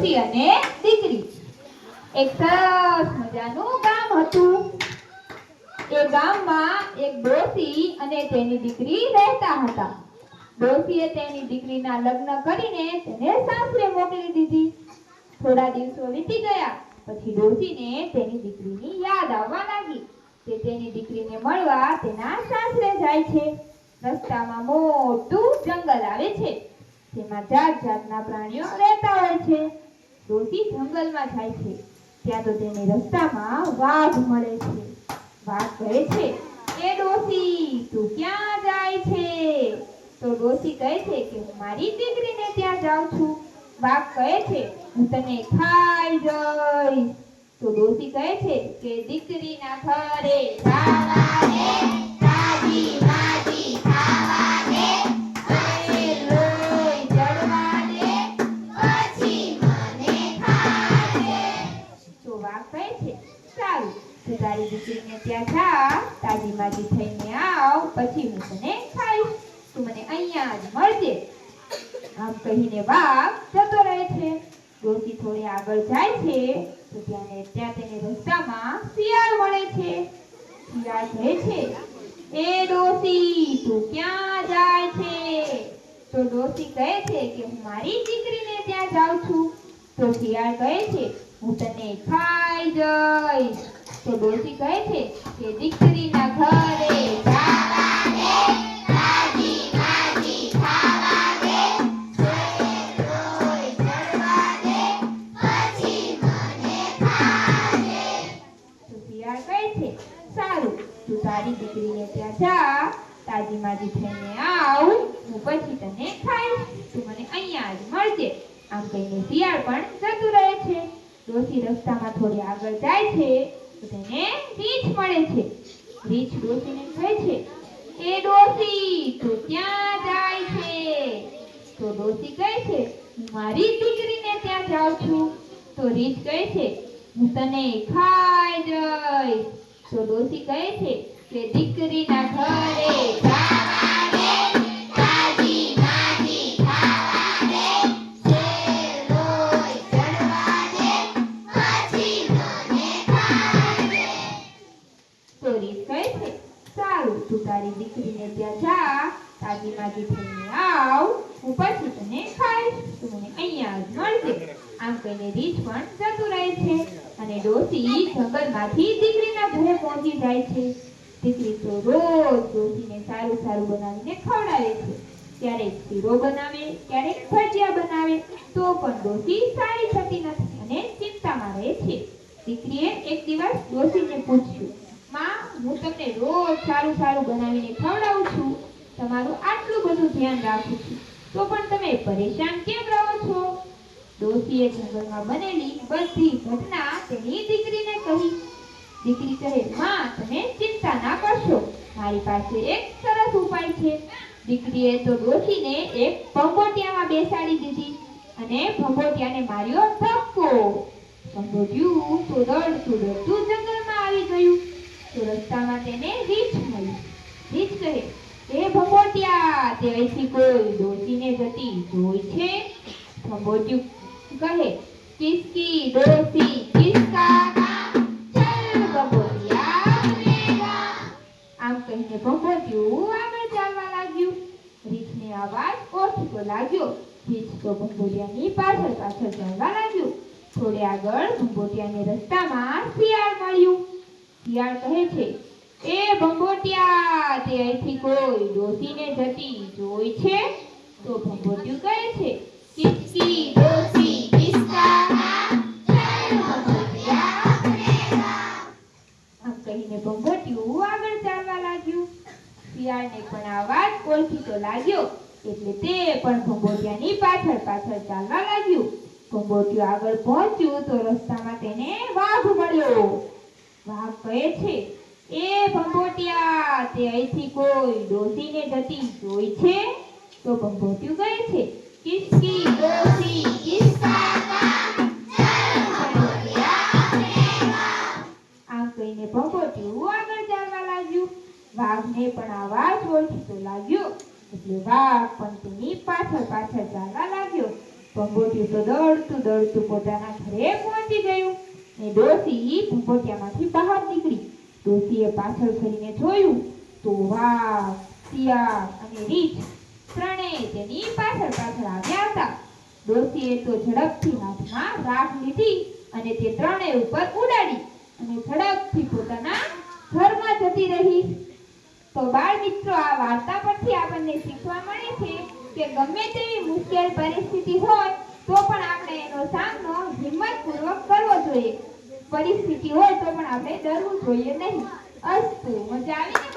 ડોશી અને દીકરી. એક સરસ મજાનું ગામ હતું. એ ગામમાં એક ડોશી અને તેની દીકરી રહેતા હતા. ડોશીએ તેની દીકરીના લગ્ન કરીને તેને સાસરે મોકલી દીધી. થોડા દિવસો વીતી ગયા પછી ડોશીને તેની દીકરીની યાદ આવવા લાગી. તે તેની દીકરીને મળવા તેના સાસરે જાય છે. રસ્તામાં મોટું જંગલ આવે છે. તેમાં જાત જાતના પ્રાણીઓ રહેતા હોય છે. ડોશી જંગલમાં જાય છે ત્યાં તો તેને રસ્તામાં વાઘ મળે છે. વાઘ કહે છે, એ ડોશી તું ક્યાં જાય છે? તો ડોશી કહે છે કે હું મારી દીકરીને ત્યાં જાઉં છું. વાઘ કહે છે, હું તને ખાઈ જઈશ. તો ડોશી કહે છે કે દીકરીના ઘરે જાવા દે, તાજી માજી ખાવા દે, શેર લોહી જડવા દે, પછી મને ખાજે. તો વાઘ કહે છે, સારું તું તારી દીકરીને ત્યાં જા, તાજી માજી થઈને આવ, પછી હું તને ખાઈશ. તું મને અહીંયા જ મળજે. આમ કહીને વાઘ જતો રહે છે. ડોશી થોડી આગળ જાય છે તો ત્યાં તેને રસ્તામાં શિયાળ મળે છે. શિયાળ કહે છે, એ ડોશી તું ક્યાં જાય છે? તો ડોશી કહે છે કે હું મારી દીકરીને ત્યાં જાઉં છું. તો શિયાળ કહે છે, હું તને ખાઈ જઈશ. તો ડોશી કહે છે કે દીકરીના ઘરે જાવા દે, તાજી માજી ખાવા દે, શેર લોહી જડવા દે, પછી મને ખાજે. તો શિયાળ કહે છે, સારું તું તારી દીકરીને ત્યાં જા, તાજી માજી થઈને આવ, હું પછી તને ખાઈશ. તું મને અહીંયા જ મળજે. આમ કહીને શિયાળ પણ જતું રહે છે. ડોશી રસ્તામાં થોડી આગળ જાય છે તો તેને રીંછ મળે છે. રીંછ ડોશીને કહે છે, એ ડોશી તું ક્યાં જાય છે? તો ડોશી કહે છે, હું મારી દીકરીને ત્યાં જાઉં છું. તો રીંછ કહે છે, હું તને ખાઈ જઈશ. તો ડોશી કહે છે કે દીકરીના ઘરે જાવા દે, તાજી માજી ખાવા દે, શેર લોહી જડવા દે, પછી મને ખાજે. તો રીંછ કહે છે, સારું તું તારી દીકરીને ત્યાં જા, તાજી માજી થઈને આવ, હું પછી તને ખાઈશ. તું મને અહીંયા જ મળજે. આમ કહીને રીંછ પણ જતું રહે છે અને ડોશી જંગલમાંથી દીકરીના ઘરે પહોંચી જાય છે. દીકરી તો રોજ ડોશીને સારું સારું બનાવીને ખવડાવે છે. ક્યારેક શીરો બનાવે, ક્યારેક ભજીયા બનાવે, તો પણ ડોશી સારી થતી નથી અને ચિંતામાં રહે છે. દીકરીએ એક દિવસ ડોશીને પૂછ્યું, માં હું તમને રોજ સારું સારું બનાવીને ખવડાવું છું, તમારું આટલું બધું ધ્યાન રાખું છું, તો પણ તમે પરેશાન કેમ રહો છો? ડોશીએ જંગલમાં બનેલી બધી ઘટના તેની દીકરીને કહી. દીકરી કહે, માં તમે ચિંતા ના કરશો, મારી પાસે એક સરસ ઉપાય છે. દીકરીએ તો ડોશીને એક ભંભોટિયામાં બેસાડી દીધી અને ભંભોટિયાને માર્યો ધક્કો. ભંભોટિયું તો દોડતું દોડતું જંગલમાં આવી ગયું. તો રસ્તામાં તેને રીંછ મળી. રીંછ કહે, એ ભંભોટિયા તે અહીંથી કોઈ ડોશીને જતી જોઈ છે? ભંભોટિયું કહે, કિસકી ડોશી કિસકા કામ, ચલ ભંભોટિયા બનેગા. આમ કહીને ભંભોટિયું આગળ ચાલવા લાગ્યું. રીંછને અવાજ ઓળખતો લાગ્યો. રીંછ તો ભંભોટિયાની પાછળ પાછળ ચાલવા લાગ્યું. થોડે આગળ ભંભોટિયાને રસ્તામાં શિયાળ મળ્યું. શિયાળ કહે છે, એ ભંભોટિયા તે અહીંથી કોઈ ડોશીને જતી જોઈ છે? તો ભંભોટિયું કહે છે, કિસકી ડોશી કિસકા કામ, ચલ ભંભોટિયા બનેગા. આમ કહીને ભંભોટિયું આગળ ચાલવા લાગ્યું. શિયાળને પણ અવાજ ઓળખીતો લાગ્યો એટલે તે પણ ભંભોટિયાની પાછળ પાછળ ચાલવા લાગ્યું. ભંભોટિયું આગળ પહોંચ્યું તો રસ્તામાં તેને વાઘ મળ્યો. વાઘ કહે છે, એ ભંભોટિયા તે અહીંથી કોઈ ડોશીને જતી જોઈ છે? તો ભંભોટિયું કહે છે, કિસકી ડોશી કિસકા કામ, ચલ ભંભોટિયા બનેગા. આમ કહીને ભંભોટિયું આગળ ચાલવા લાગ્યું. વાઘને પણ અવાજ ઓળખીતો લાગ્યો એટલે વાઘ પણ તેની પાછળ પાછળ ચાલવા લાગ્યો. ભંભોટિયું તો દોડતું દોડતું પોતાના ઘરે પહોંચી ગયું ને ડોસી ભંભોટિયામાંથી બહાર નીકળી. ડોસીએ પાછળ ફરીને જોયું તો વાઘ, શિયાળ અને રીંછ ત્રણેય તેની પાછળ પાછળ આવ્યા હતા. ડોસીએ તો ઝડપથી હાથમાં રાખ લીધી અને તે ત્રણેય ઉપર ઉડાડી અને ઝડપથી પોતાના ઘરમાં જતી રહી. તો બાળ મિત્રો, આ વાર્તા પરથી આપણને શીખવા મળે છે કે ગમે તેવી મુશ્કેલ પરિસ્થિતિ હોય તો પણ આપણે એનો સામનો હિંમતપૂર્વક કરવો જોઈએ. પરિસ્થિતિ હોય તો પણ આપણે ડરવું જોઈએ નહીં. અસ્તુ. મજા આવી ને?